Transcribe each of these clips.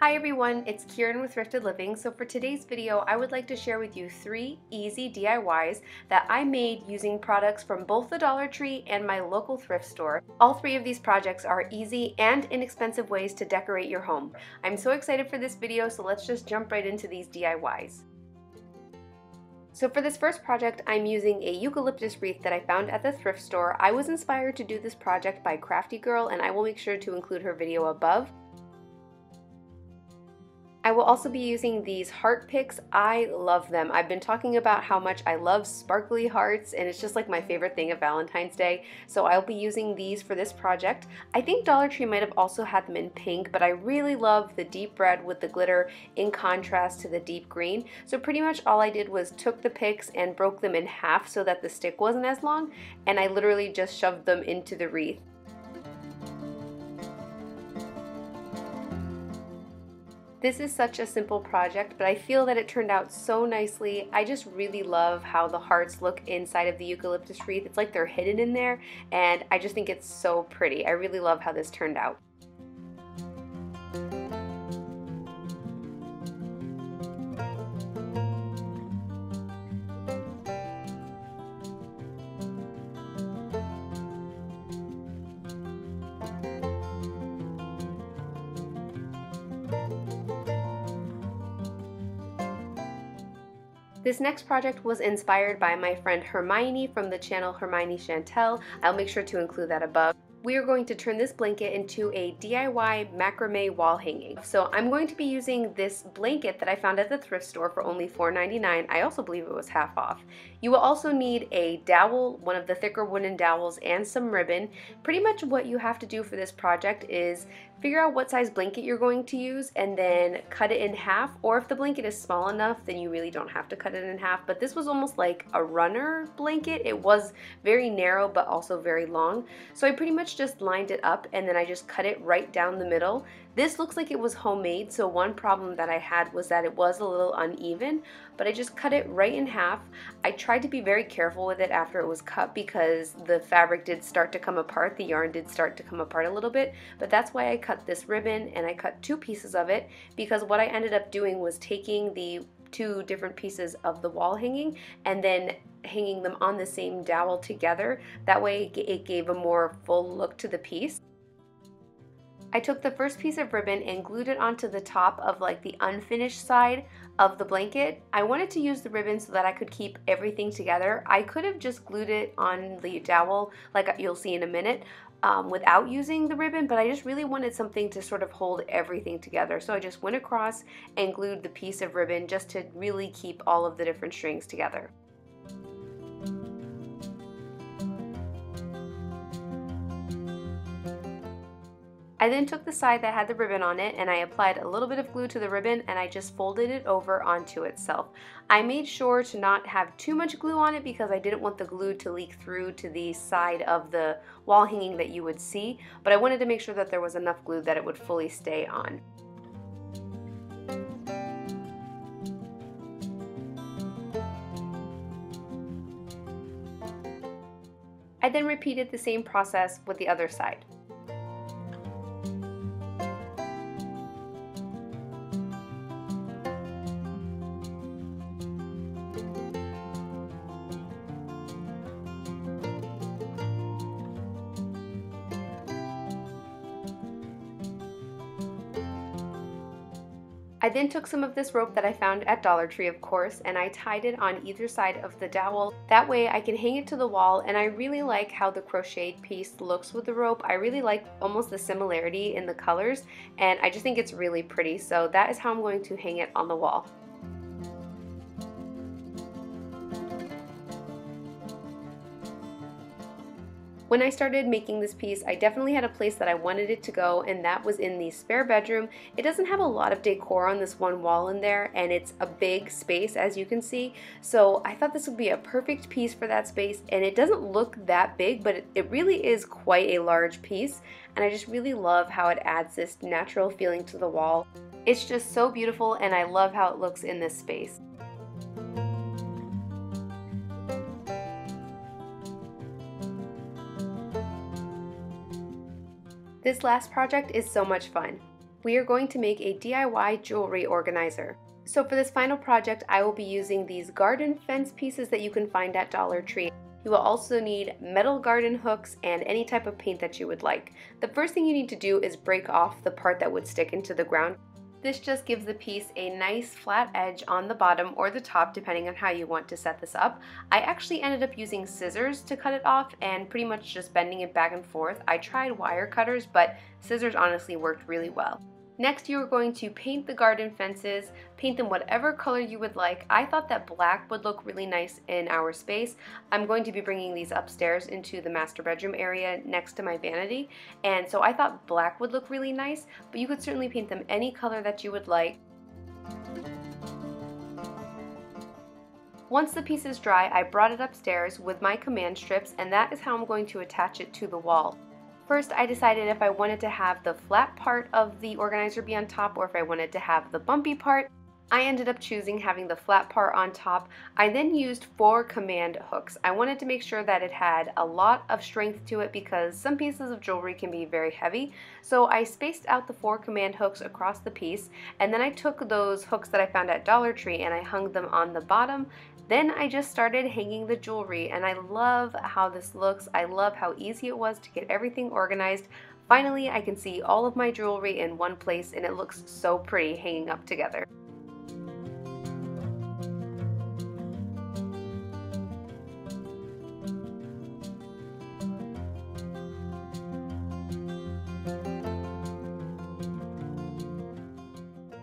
Hi everyone, it's Kieran with Thrifted Living. So for today's video, I would like to share with you 3 easy DIYs that I made using products from both the Dollar Tree and my local thrift store. All 3 of these projects are easy and inexpensive ways to decorate your home. I'm so excited for this video, so let's just jump right into these DIYs. So for this first project, I'm using a eucalyptus wreath that I found at the thrift store. I was inspired to do this project by Crafty Girl, and I will make sure to include her video above. I will also be using these heart picks. I love them. I've been talking about how much I love sparkly hearts, and it's just like my favorite thing of Valentine's Day. So I'll be using these for this project. I think Dollar Tree might have also had them in pink, but I really love the deep red with the glitter in contrast to the deep green. So pretty much all I did was took the picks and broke them in half so that the stick wasn't as long, and I literally just shoved them into the wreath. This is such a simple project, but I feel that it turned out so nicely. I just really love how the hearts look inside of the eucalyptus wreath. It's like they're hidden in there, and I just think it's so pretty. I really love how this turned out. This next project was inspired by my friend Hermione from the channel Hermione Chantel. I'll make sure to include that above. We are going to turn this blanket into a DIY macrame wall hanging. So I'm going to be using this blanket that I found at the thrift store for only $4.99. I also believe it was half off. You will also need a dowel, one of the thicker wooden dowels, and some ribbon. Pretty much what you have to do for this project is figure out what size blanket you're going to use and then cut it in half, or if the blanket is small enough then you really don't have to cut it in half, but this was almost like a runner blanket. It was very narrow but also very long, so I pretty much just lined it up and then I just cut it right down the middle. This looks like it was homemade, so one problem that I had was that it was a little uneven, but I just cut it right in half. I tried to be very careful with it after it was cut because the fabric did start to come apart, the yarn did start to come apart a little bit, but that's why I cut this ribbon, and I cut 2 pieces of it because what I ended up doing was taking the 2 different pieces of the wall hanging and then hanging them on the same dowel together. That way it gave a more full look to the piece. I took the first piece of ribbon and glued it onto the top of like the unfinished side of the blanket. I wanted to use the ribbon so that I could keep everything together. I could have just glued it on the dowel like you'll see in a minute without using the ribbon, but I just really wanted something to sort of hold everything together. So I just went across and glued the piece of ribbon just to really keep all of the different strings together. I then took the side that had the ribbon on it and I applied a little bit of glue to the ribbon and I just folded it over onto itself. I made sure to not have too much glue on it because I didn't want the glue to leak through to the side of the wall hanging that you would see, but I wanted to make sure that there was enough glue that it would fully stay on. I then repeated the same process with the other side. I then took some of this rope that I found at Dollar Tree, of course, and I tied it on either side of the dowel. That way I can hang it to the wall, and I really like how the crocheted piece looks with the rope. I really like almost the similarity in the colors, and I just think it's really pretty. So that is how I'm going to hang it on the wall. When I started making this piece, I definitely had a place that I wanted it to go, and that was in the spare bedroom. It doesn't have a lot of decor on this one wall in there, and it's a big space, as you can see. So I thought this would be a perfect piece for that space, and it doesn't look that big, but it really is quite a large piece, and I just really love how it adds this natural feeling to the wall. It's just so beautiful, and I love how it looks in this space. This last project is so much fun. We are going to make a DIY jewelry organizer. So for this final project, I will be using these garden fence pieces that you can find at Dollar Tree. You will also need metal garden hooks and any type of paint that you would like. The first thing you need to do is break off the part that would stick into the ground. This just gives the piece a nice flat edge on the bottom or the top, depending on how you want to set this up. I actually ended up using scissors to cut it off and pretty much just bending it back and forth. I tried wire cutters, but scissors honestly worked really well. Next, you are going to paint the garden fences, paint them whatever color you would like. I thought that black would look really nice in our space. I'm going to be bringing these upstairs into the master bedroom area next to my vanity, and so I thought black would look really nice, but you could certainly paint them any color that you would like. Once the piece is dry, I brought it upstairs with my command strips, and that is how I'm going to attach it to the wall. First, I decided if I wanted to have the flat part of the organizer be on top or if I wanted to have the bumpy part. I ended up choosing having the flat part on top. I then used 4 command hooks. I wanted to make sure that it had a lot of strength to it because some pieces of jewelry can be very heavy. So I spaced out the 4 command hooks across the piece, and then I took those hooks that I found at Dollar Tree and I hung them on the bottom. Then I just started hanging the jewelry, and I love how this looks. I love how easy it was to get everything organized. Finally, I can see all of my jewelry in one place, and it looks so pretty hanging up together.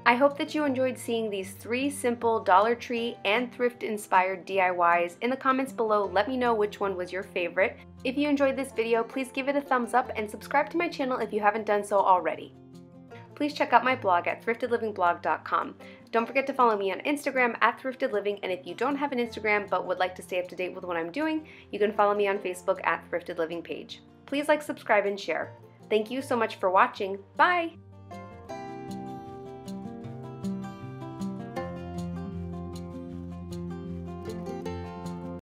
I hope that you enjoyed seeing these 3 simple Dollar Tree and thrift inspired DIYs. In the comments below, let me know which one was your favorite. If you enjoyed this video, please give it a thumbs up and subscribe to my channel if you haven't done so already. Please check out my blog at thriftedlivingblog.com. Don't forget to follow me on Instagram at thriftedliving, and if you don't have an Instagram but would like to stay up to date with what I'm doing, you can follow me on Facebook at thrifted living page. Please like, subscribe, and share. Thank you so much for watching. Bye!